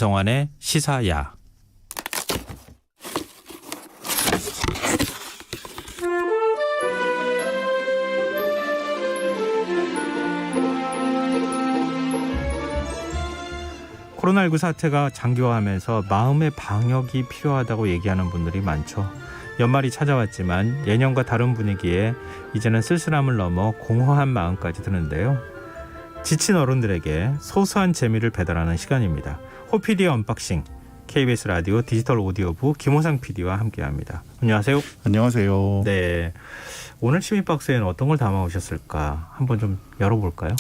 나성환의 시사야. 코로나19 사태가 장기화하면서 마음의 방역이 필요하다고 얘기하는 분들이 많죠. 연말이 찾아왔지만 예년과 다른 분위기에 이제는 쓸쓸함을 넘어 공허한 마음까지 드는데요. 지친 어른들에게 소소한 재미를 배달하는 시간입니다. 호피디의 언박싱, KBS 라디오 디지털 오디오부 김호상 PD와 함께합니다. 안녕하세요. 안녕하세요. 네, 오늘 시민박스에는 어떤 걸 담아오셨을까 한번 좀 열어볼까요?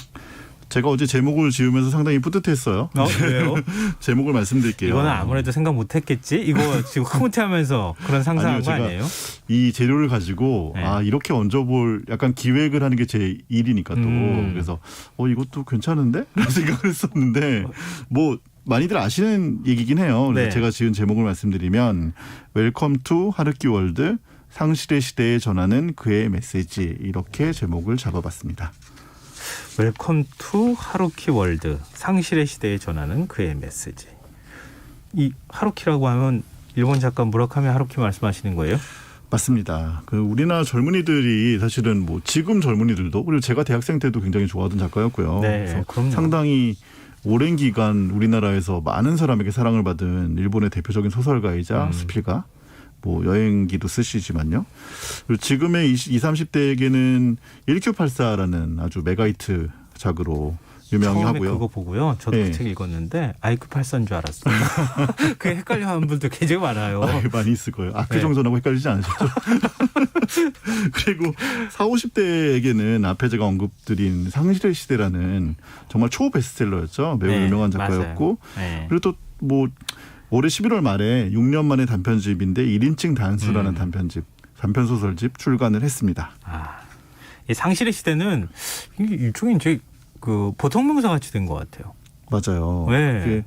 제가 어제 제목을 지으면서 상당히 뿌듯했어요. 왜요? 제목을 말씀드릴게요. 이거는 아무래도 생각 못했겠지? 이거 지금 흐뭇해하면서 그런 상상한 거 아니에요? 이 재료를 가지고 네. 이렇게 얹어볼 약간 기획을 하는 게 제 일이니까 또 그래서 이것도 괜찮은데? 라는 생각을 했었는데 뭐 많이들 아시는 얘기긴 해요. 그래서 네. 제가 지은 제목을 말씀드리면 웰컴 투 하루키 월드, 상실의 시대에 전하는 그의 메시지, 이렇게 제목을 잡아봤습니다. 웰컴 투 하루키 월드, 상실의 시대에 전하는 그의 메시지. 이 하루키라고 하면 일본 작가 무라카미 하루키 말씀하시는 거예요? 맞습니다. 우리나라 젊은이들이 사실은 뭐 지금 젊은이들도, 그리고 제가 대학생 때도 굉장히 좋아하던 작가였고요. 네, 그래서 그럼요. 상당히 오랜 기간 우리나라에서 많은 사람에게 사랑을 받은 일본의 대표적인 소설가이자 수필가, 뭐 여행기도 쓰시지만요. 그리고 지금의 20, 30대에게는 1Q84라는 아주 메가히트 작으로 유명하고요. 처음에 그거 보고요. 저도 네. 그 책 읽었는데 아이큐 84인 줄 알았어요. 그게 헷갈려하는 분들 굉장히 많아요. 많이 있을 거예요. 네. 아크정전하고 헷갈리지 않으셨죠? 그리고 40, 50대에게는 앞에 제가 언급드린 상실의 시대라는 정말 초베스트셀러였죠. 매우 네, 유명한 작가였고 네. 그리고 또 뭐 올해 11월 말에 6년 만에 단편집인데 1인칭 단수라는 단편소설집 출간을 했습니다. 이 상실의 시대는 일종의 이제 그 보통명사 같이 된 것 같아요. 맞아요. 네.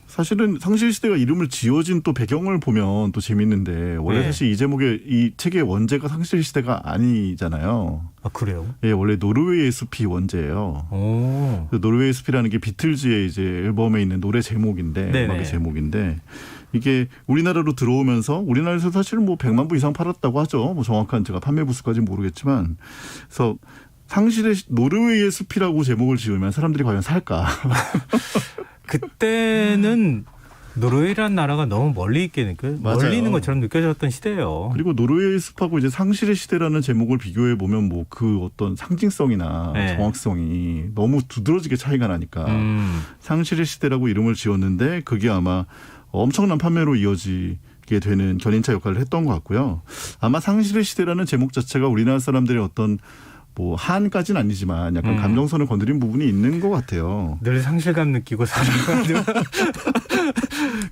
사실은 상실시대가 이름을 지어진 또 배경을 보면 또 재밌는데 원래 네. 사실 이 제목의 이 책의 원제가 상실시대가 아니잖아요. 아, 그래요? 예, 원래 노르웨이의 숲이 원제예요. 오. 그 노르웨이 숲이라는 게 비틀즈의 이제 앨범에 있는 노래 제목인데, 네네. 음악의 제목인데, 이게 우리나라로 들어오면서 우리나라에서 사실 뭐 100만 부 이상 팔았다고 하죠. 뭐 정확한 제가 판매 부수까지는 모르겠지만, 그래서 상실의 노르웨이의 숲이라고 제목을 지으면 사람들이 과연 살까? 그때는 노르웨이라는 나라가 너무 멀리 있게 멀리 있는 것처럼 느껴졌던 시대예요. 그리고 노르웨이 숲하고 이제 상실의 시대라는 제목을 비교해 보면 뭐 그 어떤 상징성이나 네. 정확성이 너무 두드러지게 차이가 나니까 상실의 시대라고 이름을 지었는데 그게 아마 엄청난 판매로 이어지게 되는 견인차 역할을 했던 것 같고요. 아마 상실의 시대라는 제목 자체가 우리나라 사람들의 어떤 뭐 한까지는 아니지만 약간 감정선을 건드린 부분이 있는 것 같아요. 늘 상실감 느끼고 살아가는.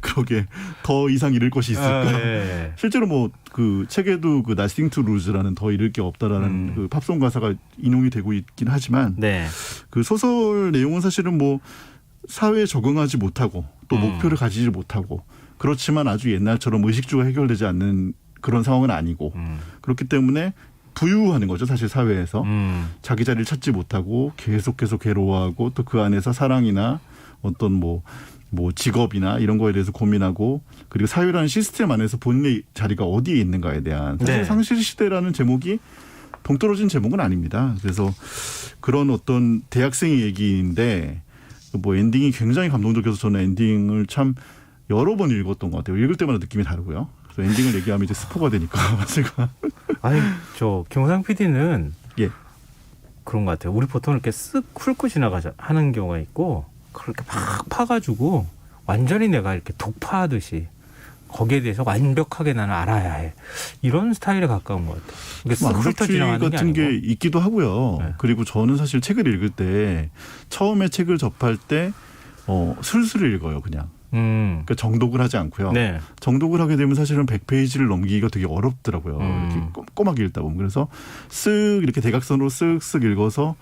그러게 더 이상 잃을 것이 있을까? 네. 실제로 뭐 그 책에도 그 Nothing to Lose라는 더 잃을 게 없다라는 그 팝송 가사가 인용이 되고 있긴 하지만 네. 그 소설 내용은 사실은 뭐 사회에 적응하지 못하고 또 목표를 가지지 못하고 그렇지만 아주 옛날처럼 의식주가 해결되지 않는 그런 상황은 아니고 그렇기 때문에 부유하는 거죠. 사실 사회에서 자기 자리를 찾지 못하고 계속 괴로워하고 또 그 안에서 사랑이나 어떤 뭐 직업이나 이런 거에 대해서 고민하고 그리고 사회라는 시스템 안에서 본인의 자리가 어디에 있는가에 대한 사실 네. 상실시대라는 제목이 동떨어진 제목은 아닙니다. 그래서 그런 어떤 대학생의 얘기인데 뭐 엔딩이 굉장히 감동적이어서 저는 엔딩을 참 여러 번 읽었던 것 같아요. 읽을 때마다 느낌이 다르고요. 그래서 엔딩을 얘기하면 이제 스포가 되니까 제가 아니 저 김호상 PD는 예. 그런 것 같아요. 우리 보통 이렇게 쓱 훑고 지나가자 하는 경우가 있고 그렇게 팍 파가지고 완전히 내가 이렇게 독파하듯이 거기에 대해서 완벽하게 나는 알아야 해. 이런 스타일에 가까운 것 같아요. 이게 쓱 훑어 완벽주의 지나가는 같은 게 게 아니고. 있기도 하고요. 네. 그리고 저는 사실 책을 읽을 때 처음에 책을 접할 때 술술 읽어요, 그냥. 그러니까 정독을 하지 않고요. 네. 정독을 하게 되면 사실은 100페이지를 넘기기가 되게 어렵더라고요. 이렇게 꼼꼼하게 읽다 보면. 그래서 쓱 이렇게 대각선으로 쓱쓱 읽어서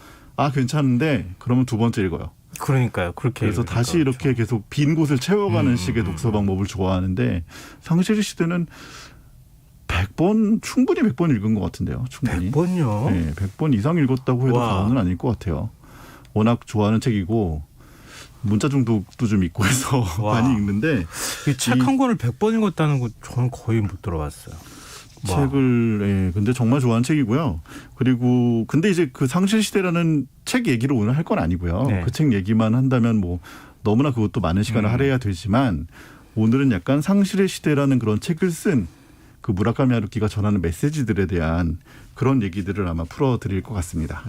괜찮은데 그러면 두 번째 읽어요. 그러니까요. 그렇게 그래서 읽으니까 다시 이렇게 그렇죠. 계속 빈 곳을 채워가는 식의 독서 방법을 좋아하는데 상실의 시대는 100번 충분히 100번 읽은 것 같은데요. 충분히. 100번요? 네, 100번 이상 읽었다고 해도 와. 과언은 아닐 것 같아요. 워낙 좋아하는 책이고 문자 중독도 좀 있고 해서 와. 많이 읽는데 이 책 한 권을 100번 읽었다는 거 저는 거의 못 들어봤어요. 책을 예, 근데 정말 좋아하는 책이고요. 그리고 근데 이제 그 상실 시대라는 책 얘기를 오늘 할 건 아니고요. 네. 그 책 얘기만 한다면 뭐 너무나 그것도 많은 시간을 할애해야 되지만 오늘은 약간 상실의 시대라는 그런 책을 쓴 그 무라카미 하루키가 전하는 메시지들에 대한 그런 얘기들을 아마 풀어드릴 것 같습니다.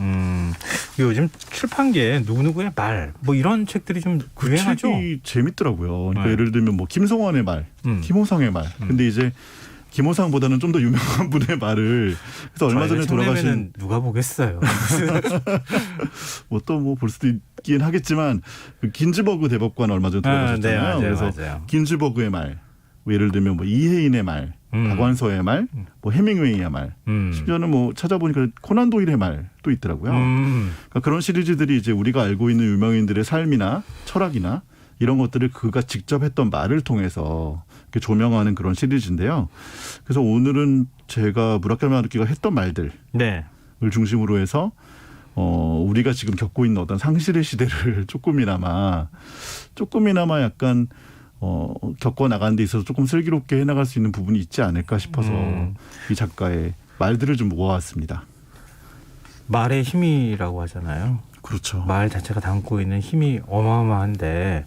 요즘 출판계에 누구누구의 말 뭐 이런 책들이 좀 유행하죠. 책이 재밌더라고요. 그러니까 네. 예를 들면 뭐 김성원의 말, 김호성의 말. 근데 이제 김호상보다는 좀 더 유명한 분의 말을 그래서 얼마 전에 돌아가신 누가 보겠어요. 뭐 또 뭐 볼 수도 있긴 하겠지만 그 긴즈버그 대법관 얼마 전에 돌아가셨잖아요. 네, 맞아요, 그래서 맞아요. 긴즈버그의 말, 뭐 예를 들면 뭐 이혜인의 말, 박완서의 말, 뭐 해밍웨이의 말, 심지어는 뭐 찾아보니까 코난 도일의 말도 있더라고요. 그러니까 그런 시리즈들이 이제 우리가 알고 있는 유명인들의 삶이나 철학이나 이런 것들을 그가 직접 했던 말을 통해서 이렇게 조명하는 그런 시리즈인데요. 그래서 오늘은 제가 무라카미 하루키가 했던 말들을 네. 중심으로 해서 우리가 지금 겪고 있는 어떤 상실의 시대를 조금이나마 약간 겪어 나가는 데 있어서 조금 슬기롭게 해나갈 수 있는 부분이 있지 않을까 싶어서 이 작가의 말들을 좀 모아왔습니다. 말의 힘이라고 하잖아요. 그렇죠. 말 자체가 담고 있는 힘이 어마어마한데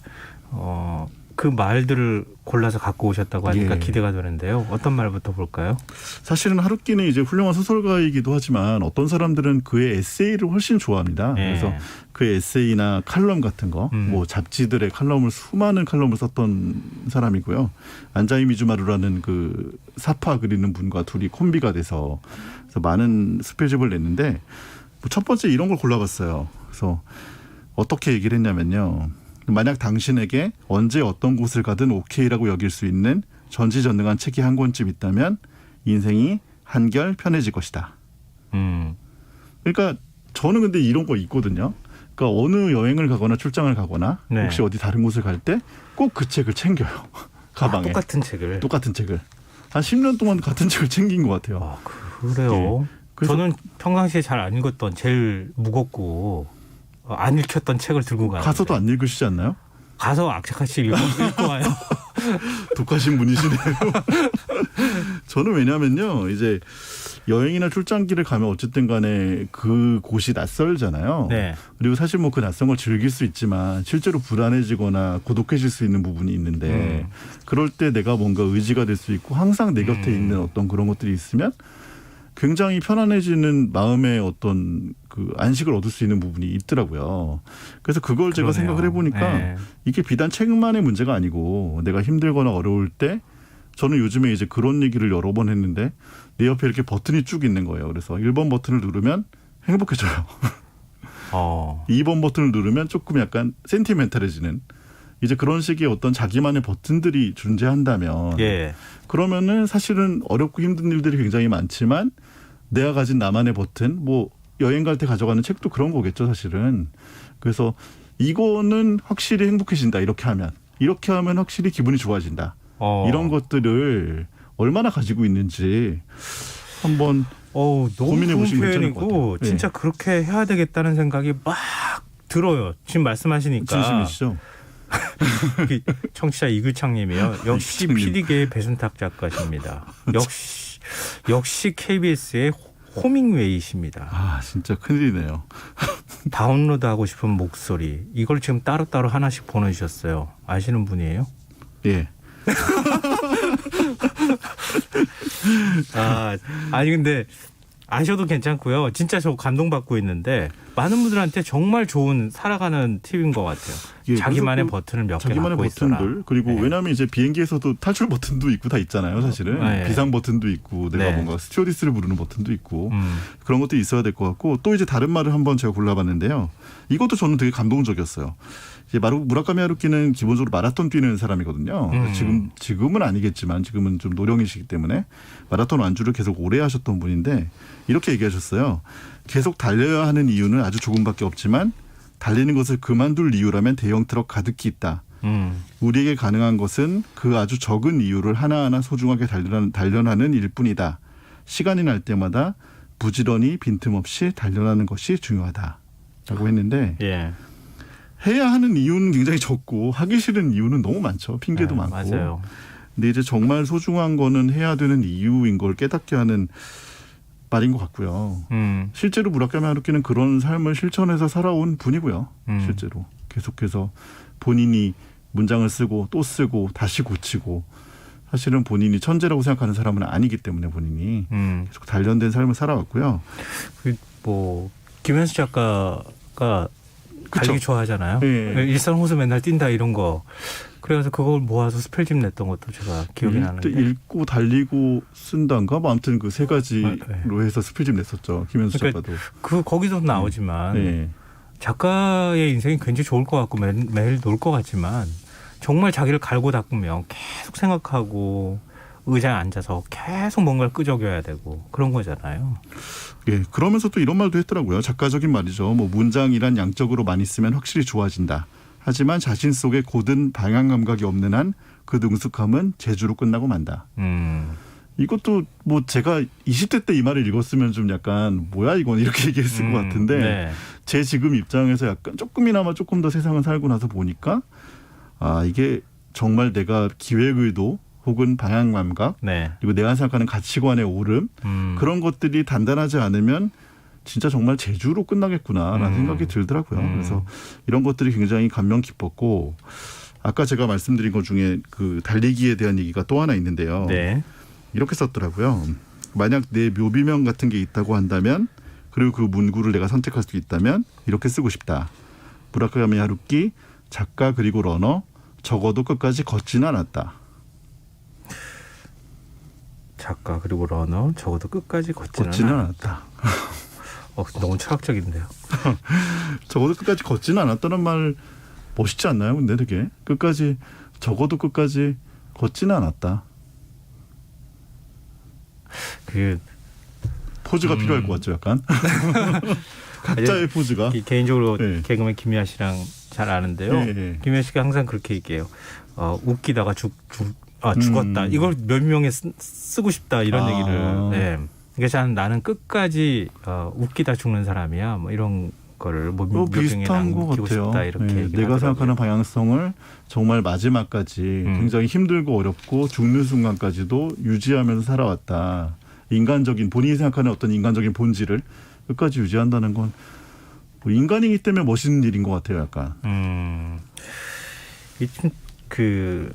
그 말들을 골라서 갖고 오셨다고 하니까 예. 기대가 되는데요. 어떤 말부터 볼까요? 사실은 하루키는 이제 훌륭한 소설가이기도 하지만 어떤 사람들은 그의 에세이를 훨씬 좋아합니다. 예. 그래서 그의 에세이나 칼럼 같은 거, 뭐 잡지들의 칼럼을 수많은 칼럼을 썼던 사람이고요. 안자이 미주마루라는 그 사파 그리는 분과 둘이 콤비가 돼서 그래서 많은 수필집을 냈는데 첫 번째 이런 걸 골라봤어요. 그래서 어떻게 얘기를 했냐면요. 만약 당신에게 언제 어떤 곳을 가든 오케이라고 여길 수 있는 전지전능한 책이 한 권쯤 있다면 인생이 한결 편해질 것이다. 그러니까 저는 근데 이런 거 있거든요. 그러니까 어느 여행을 가거나 출장을 가거나 네. 혹시 어디 다른 곳을 갈 때 꼭 그 책을 챙겨요. 가방에. 똑같은 책을. 똑같은 책을. 한 10년 동안 같은 책을 챙긴 것 같아요. 그래요. 그래서 저는 평상시에 잘 안 읽었던 제일 무겁고 안 읽혔던 책을 들고 가는데 가서도 안 읽으시지 않나요? 가서 악착같이 읽고 와요. 독하신 분이시네요. 저는 왜냐면요. 이제 여행이나 출장길을 가면 어쨌든 간에 그 곳이 낯설잖아요. 네. 그리고 사실 뭐 그 낯선 걸 즐길 수 있지만 실제로 불안해지거나 고독해질 수 있는 부분이 있는데 그럴 때 내가 뭔가 의지가 될 수 있고 항상 내 곁에 있는 어떤 그런 것들이 있으면 굉장히 편안해지는 마음의 어떤 그 안식을 얻을 수 있는 부분이 있더라고요. 그래서 그걸 제가 그러네요. 생각을 해보니까 네. 이게 비단 책만의 문제가 아니고 내가 힘들거나 어려울 때 저는 요즘에 이제 그런 얘기를 여러 번 했는데 내 옆에 이렇게 버튼이 쭉 있는 거예요. 그래서 1번 버튼을 누르면 행복해져요. 2번 버튼을 누르면 조금 약간 센티멘탈해지는 이제 그런 식의 어떤 자기만의 버튼들이 존재한다면 예. 그러면은 사실은 어렵고 힘든 일들이 굉장히 많지만 내가 가진 나만의 버튼 뭐 여행 갈 때 가져가는 책도 그런 거겠죠 사실은. 그래서 이거는 확실히 행복해진다 이렇게 하면 확실히 기분이 좋아진다. 이런 것들을 얼마나 가지고 있는지 한번 너무 고민해 좋은 보시면 괜찮을 것 표현이고 같아요. 진짜 그렇게 해야 되겠다는 생각이 막 들어요. 지금 말씀하시니까. 진심이시죠? 청취자 이규창님이요. 역시 이규창님. PD계의 배순탁 작가십니다. 역시 KBS의 호밍웨이십니다. 아 진짜 큰일이네요. 다운로드하고 싶은 목소리. 이걸 지금 따로따로 하나씩 보내주셨어요. 아시는 분이에요? 예. 아니 근데 아셔도 괜찮고요. 진짜 저 감동받고 있는데 많은 분들한테 정말 좋은 살아가는 팁인 것 같아요. 예, 자기만의 그래서 버튼을 몇 개 자기만의 갖고 있어라. 버튼들 그리고 네. 왜냐하면 이제 비행기에서도 탈출 버튼도 있고 다 있잖아요 사실은. 네. 비상 버튼도 있고 내가 네. 뭔가 스튜어디스를 부르는 버튼도 있고 그런 것도 있어야 될 것 같고 또 이제 다른 말을 한번 제가 골라봤는데요. 이것도 저는 되게 감동적이었어요. 이제 무라카미 하루키는 기본적으로 마라톤 뛰는 사람이거든요. 지금은 아니겠지만 지금은 좀 노령이시기 때문에 마라톤 완주를 계속 오래 하셨던 분인데 이렇게 얘기하셨어요. 계속 달려야 하는 이유는 아주 조금밖에 없지만 달리는 것을 그만둘 이유라면 대형 트럭 가득히 있다. 우리에게 가능한 것은 그 아주 적은 이유를 하나하나 소중하게 단련하는 일뿐이다. 시간이 날 때마다 부지런히 빈틈없이 단련하는 것이 중요하다라고 했는데 예. 해야 하는 이유는 굉장히 적고 하기 싫은 이유는 너무 많죠. 핑계도 네, 많고. 맞아요. 근데 이제 정말 소중한 거는 해야 되는 이유인 걸 깨닫게 하는 말인 것 같고요. 실제로 무라카미 하루키는 그런 삶을 실천해서 살아온 분이고요. 실제로 계속해서 본인이 문장을 쓰고 또 쓰고 다시 고치고 사실은 본인이 천재라고 생각하는 사람은 아니기 때문에 본인이 계속 단련된 삶을 살아왔고요. 뭐 김현수 작가가 달리기 그쵸? 좋아하잖아요. 네. 일산 호수 맨날 뛴다 이런 거. 그래서 그걸 모아서 스펠집 냈던 것도 제가 기억이 나는데. 읽고 달리고 쓴다인가? 뭐 아무튼 그 세 가지로 네. 해서 스펠집 냈었죠. 김현수 그러니까 작가도. 그 거기서 나오지만 네. 작가의 인생이 굉장히 좋을 것 같고 매일 놀 것 같지만 정말 자기를 갈고 닦으면 계속 생각하고 의자에 앉아서 계속 뭔가를 끄적여야 되고 그런 거잖아요. 예, 그러면서 또 이런 말도 했더라고요. 작가적인 말이죠. 뭐 문장이란 양적으로 많이 쓰면 확실히 좋아진다. 하지만 자신 속에 고든 방향 감각이 없는 한 그 능숙함은 재주로 끝나고 만다. 이것도 뭐 제가 20대 때 이 말을 읽었으면 좀 약간 뭐야 이건 이렇게 얘기했을 것 같은데 네. 제 지금 입장에서 약간 조금이나마 조금 더 세상을 살고 나서 보니까 아 이게 정말 내가 기획의도 혹은 방향 감각 네. 그리고 내가 생각하는 가치관의 오름 그런 것들이 단단하지 않으면 진짜 정말 재주로 끝나겠구나라는 생각이 들더라고요. 그래서 이런 것들이 굉장히 감명 깊었고 아까 제가 말씀드린 것 중에 그 달리기에 대한 얘기가 또 하나 있는데요. 네. 이렇게 썼더라고요. 만약 내 묘비명 같은 게 있다고 한다면 그리고 그 문구를 내가 선택할 수 있다면 이렇게 쓰고 싶다. 무라카미 하루키 작가 그리고 러너 적어도 끝까지 걷지는 않았다. 작가 그리고 러너 적어도 끝까지 걷지는 않았다. 너무 철학적인데요. 적어도 끝까지 걷지는 않았다는 말 멋있지 않나요? 근데 되게 끝까지 적어도 끝까지 걷지는 않았다. 그 포즈가 필요할 것 같죠, 약간. 각자의 포즈가. 개인적으로 네. 개그맨 김미아 씨랑 잘 아는데요. 네. 김미아 씨가 항상 그렇게 얘기해요. 웃기다가 죽었다. 이걸 몇 명에 쓰고 싶다 이런 얘기를. 네. 그래서 나는 끝까지 웃기다 죽는 사람이야. 뭐 이런 거를 뭐 비슷한 것 남기고 같아요. 싶다 이렇게 네, 얘기를 내가 하더라고요. 생각하는 방향성을 정말 마지막까지 굉장히 힘들고 어렵고 죽는 순간까지도 유지하면서 살아왔다. 인간적인 본인이 생각하는 어떤 인간적인 본질을 끝까지 유지한다는 건 뭐 인간이기 때문에 멋있는 일인 것 같아요. 약간. 그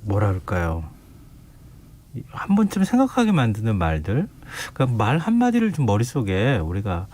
뭐라 그럴까요? 한 번쯤 생각하게 만드는 말들, 그러니까 말 한마디를 좀 머릿속에 우리가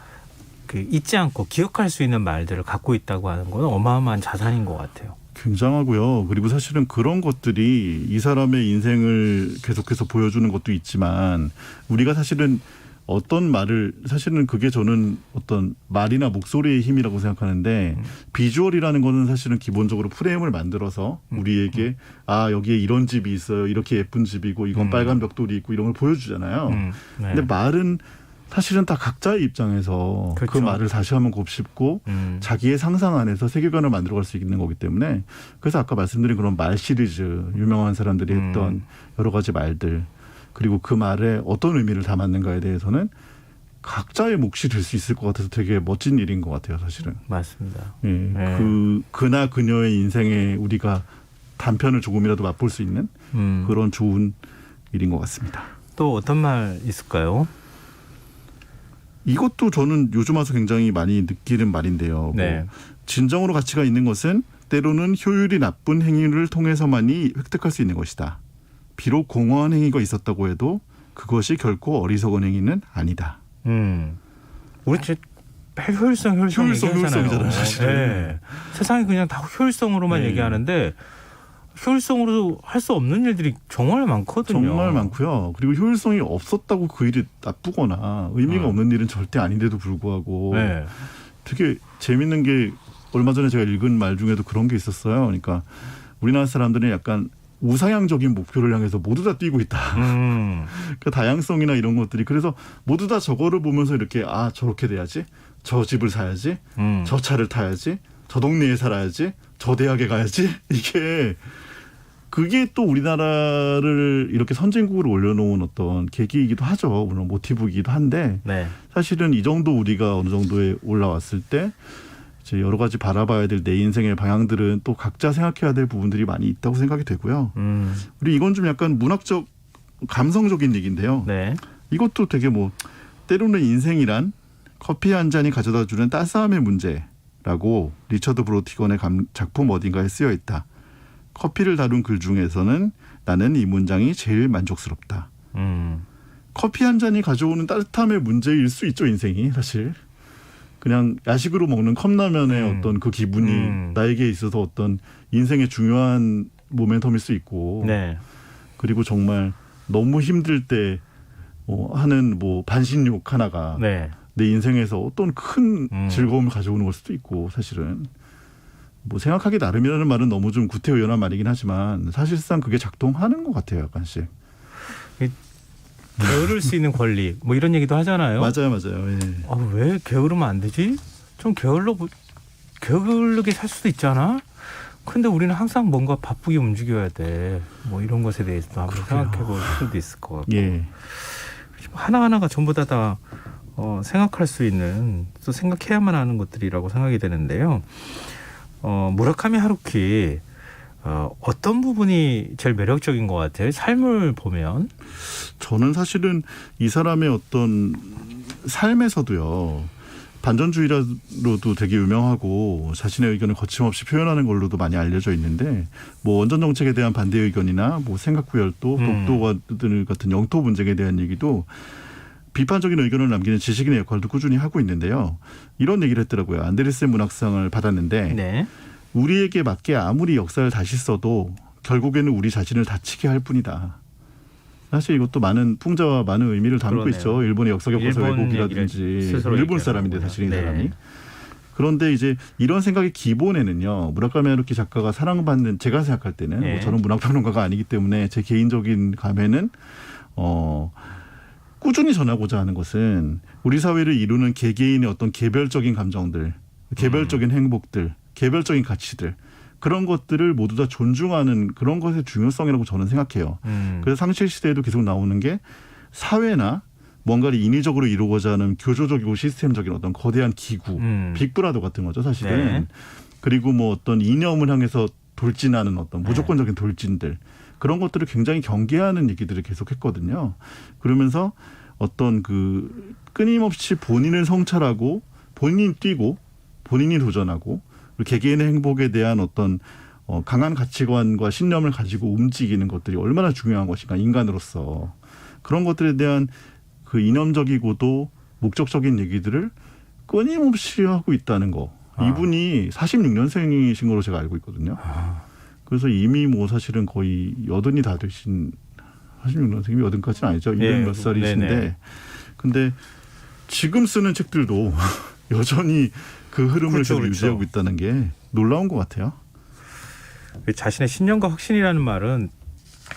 그 잊지 않고 기억할 수 있는 말들을 갖고 있다고 하는 건 어마어마한 자산인 것 같아요. 굉장하고요. 그리고 사실은 그런 것들이 이 사람의 인생을 계속해서 보여주는 것도 있지만 우리가 사실은 어떤 말을 사실은 그게 저는 어떤 말이나 목소리의 힘이라고 생각하는데 비주얼이라는 거는 사실은 기본적으로 프레임을 만들어서 우리에게 아 여기에 이런 집이 있어요. 이렇게 예쁜 집이고 이건 빨간 벽돌이 있고 이런 걸 보여주잖아요. 네. 근데 말은 사실은 다 각자의 입장에서 그렇죠. 그 말을 다시 한번 곱씹고 자기의 상상 안에서 세계관을 만들어갈 수 있는 거기 때문에 그래서 아까 말씀드린 그런 말 시리즈 유명한 사람들이 했던 여러 가지 말들 그리고 그 말에 어떤 의미를 담았는가에 대해서는 각자의 몫이 될 수 있을 것 같아서 되게 멋진 일인 것 같아요, 사실은. 맞습니다. 예, 네. 그나 그녀의 인생에 우리가 단편을 조금이라도 맛볼 수 있는 그런 좋은 일인 것 같습니다. 또 어떤 말 있을까요? 이것도 저는 요즘 와서 굉장히 많이 느끼는 말인데요. 네. 뭐 진정으로 가치가 있는 것은 때로는 효율이 나쁜 행위를 통해서만이 획득할 수 있는 것이다. 비록 공허한 행위가 있었다고 해도 그것이 결코 어리석은 행위는 아니다. 우리 진짜 효율성 효율성이잖아요, 사실은. 네. 세상이 그냥 다 효율성으로만 네. 얘기하는데 효율성으로 할 수 없는 일들이 정말 많거든요. 정말 많고요. 그리고 효율성이 없었다고 그 일이 나쁘거나 의미가 없는 일은 절대 아닌데도 불구하고 네. 되게 재밌는 게 얼마 전에 제가 읽은 말 중에도 그런 게 있었어요. 그러니까 우리나라 사람들은 약간 우상향적인 목표를 향해서 모두 다 뛰고 있다. 그 다양성이나 이런 것들이 그래서 모두 다 저거를 보면서 이렇게 아 저렇게 돼야지, 저 집을 사야지, 저 차를 타야지, 저 동네에 살아야지, 저 대학에 가야지. 그게 또 우리나라를 이렇게 선진국으로 올려놓은 어떤 계기이기도 하죠. 물론 모티브이기도 한데 네. 사실은 이 정도 우리가 어느 정도에 올라왔을 때 이제 여러 가지 바라봐야 될 내 인생의 방향들은 또 각자 생각해야 될 부분들이 많이 있다고 생각이 되고요. 그리고 이건 좀 약간 문학적 감성적인 얘기인데요. 네. 이것도 되게 뭐 때로는 인생이란 커피 한 잔이 가져다주는 따스함의 문제라고 리처드 브로티건의 작품 어딘가에 쓰여 있다. 커피를 다룬 글 중에서는 나는 이 문장이 제일 만족스럽다. 커피 한 잔이 가져오는 따뜻함의 문제일 수 있죠, 인생이 사실. 그냥 야식으로 먹는 컵라면의 어떤 그 기분이 나에게 있어서 어떤 인생의 중요한 모멘텀일 수 있고, 네. 그리고 정말 너무 힘들 때 하는 뭐 반신욕 하나가 네. 내 인생에서 어떤 큰 즐거움을 가져오는 걸 수도 있고, 사실은 뭐 생각하기 나름이라는 말은 너무 좀 구태의연한 말이긴 하지만 사실상 그게 작동하는 것 같아요, 약간씩. 게으를 수 있는 권리 뭐 이런 얘기도 하잖아요. 맞아요. 예. 왜 게으르면 안 되지? 좀 게으르게 살 수도 있잖아. 근데 우리는 항상 뭔가 바쁘게 움직여야 돼. 뭐 이런 것에 대해서도 한번 생각해 볼 필요도 있을 것 같고. 예. 하나하나가 전부 다 생각할 수 있는, 또 생각해야만 하는 것들이라고 생각이 되는데요. 무라카미 하루키 어떤 부분이 제일 매력적인 것 같아요? 삶을 보면. 저는 사실은 이 사람의 어떤 삶에서도요, 반전주의로도 되게 유명하고 자신의 의견을 거침없이 표현하는 걸로도 많이 알려져 있는데, 뭐 원전 정책에 대한 반대 의견이나 뭐 생각구열도, 독도 같은 영토 분쟁에 대한 얘기도 비판적인 의견을 남기는 지식인의 역할도 꾸준히 하고 있는데요. 이런 얘기를 했더라고요. 안데르센 문학상을 받았는데, 네. 우리에게 맞게 아무리 역사를 다시 써도 결국에는 우리 자신을 다치게 할 뿐이다. 사실 이것도 많은 풍자와 많은 의미를 담고 그러네요. 있죠. 일본의 역사 교과서 왜곡이라든지. 일본 사람인데 사실 이 사람이. 그런데 이제 이런 생각의 기본에는요, 무라카미 하루키 작가가 사랑받는, 제가 생각할 때는 뭐 저는 문학평론가가 아니기 때문에 제 개인적인 감에는 꾸준히 전하고자 하는 것은 우리 사회를 이루는 개개인의 어떤 개별적인 감정들, 개별적인 행복들, 개별적인 가치들, 그런 것들을 모두 다 존중하는 그런 것의 중요성이라고 저는 생각해요. 그래서 상실 시대에도 계속 나오는 게 사회나 뭔가를 인위적으로 이루고자 하는 교조적이고 시스템적인 어떤 거대한 기구, 빅브라더 같은 거죠, 사실은. 네. 그리고 뭐 어떤 이념을 향해서 돌진하는 어떤 무조건적인 돌진들, 그런 것들을 굉장히 경계하는 얘기들을 계속했거든요. 그러면서 어떤 그 끊임없이 본인을 성찰하고 본인이 뛰고 본인이 도전하고, 그리고 개개인의 행복에 대한 어떤 강한 가치관과 신념을 가지고 움직이는 것들이 얼마나 중요한 것인가, 인간으로서. 그런 것들에 대한 그 이념적이고도 목적적인 얘기들을 끊임없이 하고 있다는 거. 이분이 46년생이신 걸로 제가 알고 있거든요. 그래서 이미 뭐 사실은 거의 80이 다 되신, 46년생이면 80까지는 아니죠. 200 몇 살이신데. 네네. 근데 지금 쓰는 책들도 여전히 그 흐름을 그렇죠, 계속 그렇죠. 유지하고 있다는 게 놀라운 것 같아요. 자신의 신념과 확신이라는 말은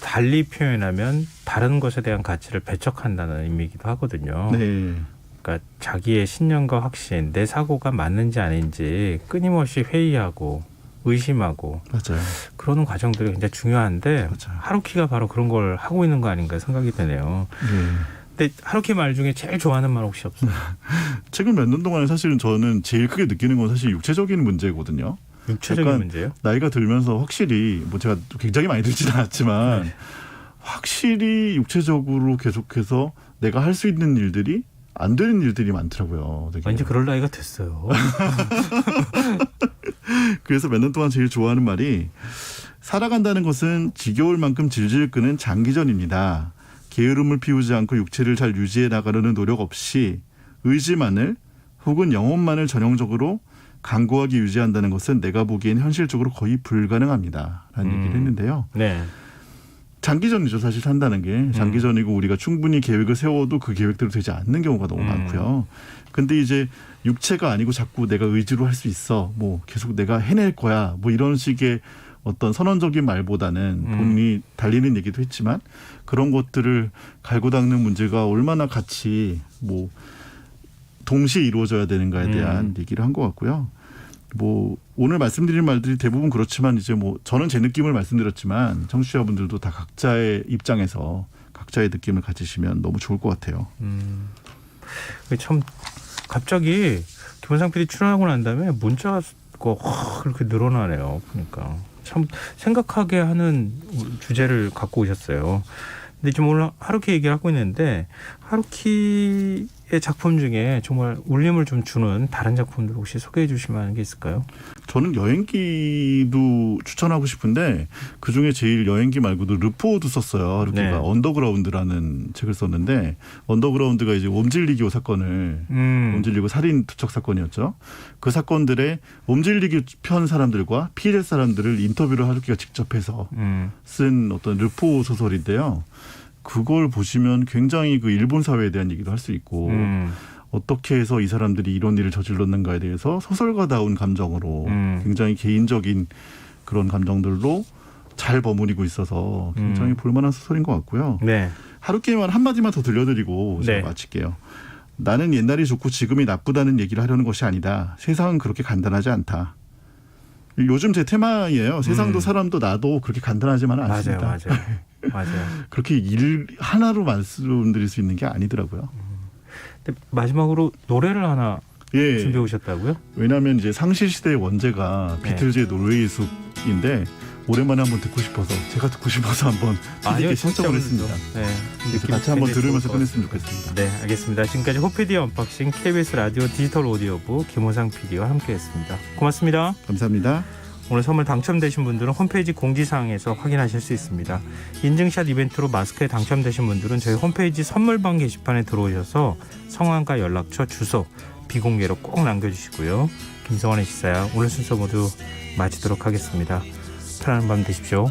달리 표현하면 다른 것에 대한 가치를 배척한다는 의미이기도 하거든요. 네. 그러니까 자기의 신념과 확신, 내 사고가 맞는지 아닌지 끊임없이 회의하고 의심하고 맞아요. 그러는 과정들이 굉장히 중요한데, 맞아요. 하루키가 바로 그런 걸 하고 있는 거 아닌가 생각이 되네요. 네. 근데 하루키 말 중에 제일 좋아하는 말 혹시 없어요? 최근 몇 년 동안에 사실은 저는 제일 크게 느끼는 건 사실 육체적인 문제거든요. 육체적인 약간 문제요? 나이가 들면서 확실히, 뭐 제가 굉장히 많이 들지는 않았지만 확실히 육체적으로 계속해서 내가 할 수 있는 일들이 안 되는 일들이 많더라고요. 되게. 왠지 그럴 나이가 됐어요. 그래서 몇 년 동안 제일 좋아하는 말이, 살아간다는 것은 지겨울 만큼 질질 끄는 장기전입니다. 게으름을 피우지 않고 육체를 잘 유지해 나가려는 노력 없이 의지만을 혹은 영혼만을 전형적으로 강고하게 유지한다는 것은 내가 보기엔 현실적으로 거의 불가능합니다. 라는 얘기를 했는데요. 네. 장기전이죠, 사실 산다는 게. 장기전이고 우리가 충분히 계획을 세워도 그 계획대로 되지 않는 경우가 너무 많고요. 근데 이제 육체가 아니고 자꾸 내가 의지로 할 수 있어, 뭐 계속 내가 해낼 거야, 뭐 이런 식의 어떤 선언적인 말보다는 본인이 달리는 얘기도 했지만 그런 것들을 갈고 닦는 문제가 얼마나 같이 뭐 동시에 이루어져야 되는가에 대한 얘기를 한 것 같고요. 뭐 오늘 말씀드린 말들이 대부분 그렇지만, 이제 뭐 저는 제 느낌을 말씀드렸지만 청취자분들도 다 각자의 입장에서 각자의 느낌을 가지시면 너무 좋을 것 같아요. 참 갑자기 김원상 PD 출연하고 난 다음에 문자가 그렇게 늘어나네요. 그러니까 참 생각하게 하는 주제를 갖고 오셨어요. 근데 지금 오늘 하루키 얘기를 하고 있는데 하루키의 작품 중에 정말 울림을 좀 주는 다른 작품들 혹시 소개해 주실 만한 게 있을까요? 저는 여행기도 추천하고 싶은데 그중에 제일 여행기 말고도 르포도 썼어요. 하루키가 네. 언더그라운드라는 책을 썼는데 언더그라운드가 이제 옴질리교 사건을 옴질리교 살인 투척 사건이었죠. 그 사건들의 옴질리교 편 사람들과 피해자 사람들을 인터뷰를 하루키가 직접 해서 쓴 어떤 르포 소설인데요. 그걸 보시면 굉장히 그 일본 사회에 대한 얘기도 할 수 있고 어떻게 해서 이 사람들이 이런 일을 저질렀는가에 대해서 소설가다운 감정으로 굉장히 개인적인 그런 감정들로 잘 버무리고 있어서 굉장히 볼만한 소설인 것 같고요. 네. 하루키만 한마디만 더 들려드리고 제가 네. 마칠게요. 나는 옛날이 좋고 지금이 나쁘다는 얘기를 하려는 것이 아니다. 세상은 그렇게 간단하지 않다. 요즘 제 테마예요. 세상도 사람도 나도 그렇게 간단하지만은 않습니다. 맞아요. 그렇게 일 하나로 말씀드릴 수 있는 게 아니더라고요. 근데 마지막으로 노래를 하나 예. 준비해 오셨다고요? 왜냐하면 이제 상실 시대의 원제가 네. 비틀즈의 노르웨이 숲인데 오랜만에 한번 듣고 싶어서 제가 듣고 싶어서 한번 PD께 신청을 했습니다. 네. 그래서 같이 한번 들으면서 끝냈으면 좋겠습니다. 네, 알겠습니다. 지금까지 호피디 언박싱 KBS 라디오 디지털 오디오부 김호상 PD와 함께했습니다. 고맙습니다. 감사합니다. 오늘 선물 당첨되신 분들은 홈페이지 공지사항에서 확인하실 수 있습니다. 인증샷 이벤트로 마스크에 당첨되신 분들은 저희 홈페이지 선물방 게시판에 들어오셔서 성함과 연락처, 주소 비공개로 꼭 남겨주시고요. 김성환의 시사야 오늘 순서 모두 마치도록 하겠습니다. 편안한 밤 되십시오.